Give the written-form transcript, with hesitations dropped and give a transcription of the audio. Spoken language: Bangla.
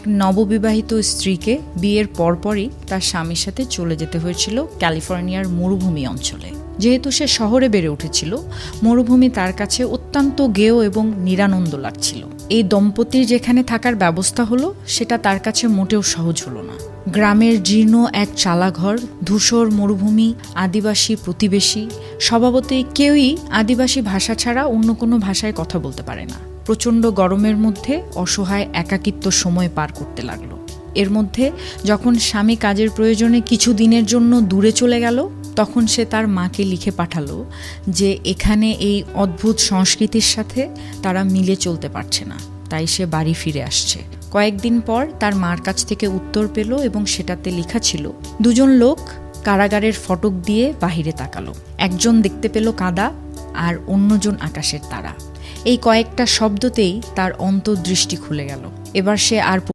এক নববিবাহিত স্ত্রীকে বিয়ের পরপরই তার স্বামীর সাথে চলে যেতে হয়েছিল ক্যালিফোর্নিয়ার মরুভূমি অঞ্চলে। যেহেতু সে শহরে বেড়ে উঠেছিল, মরুভূমি তার কাছে অত্যন্ত গেয় এবং নিরানন্দ লাগছিল। এই দম্পতির যেখানে থাকার ব্যবস্থা হলো সেটা তার কাছে মোটেও সহজ হলো না। গ্রামের জীর্ণ এক চালাঘর, ধূসর মরুভূমি, আদিবাসী প্রতিবেশী, স্বভাবতই কেউই আদিবাসী ভাষা ছাড়া অন্য কোনো ভাষায় কথা বলতে পারে না। প্রচণ্ড গরমের মধ্যে অসহায় একাকিত্ব সময় পার করতে লাগলো। এর মধ্যে যখন স্বামী কাজের প্রয়োজনে কিছু দিনের জন্য দূরে চলে গেল, তখন সে তার মাকে লিখে পাঠালো যে এখানে এই অদ্ভুত সংস্কৃতির সাথে তারা মিলে চলতে পারছে না, তাই সে বাড়ি ফিরে আসছে। কয়েকদিন পর তার মার কাছ থেকে উত্তর পেল এবং সেটাতে লেখা ছিল, দুজন লোক কারাগারের ফটক দিয়ে বাহিরে তাকালো। একজন দেখতে পেল কাদা আর অন্যজন আকাশের তারা। এই কয়েকটা শব্দতেই তার অন্তর্দৃষ্টি খুলে গেল। এবার সে আর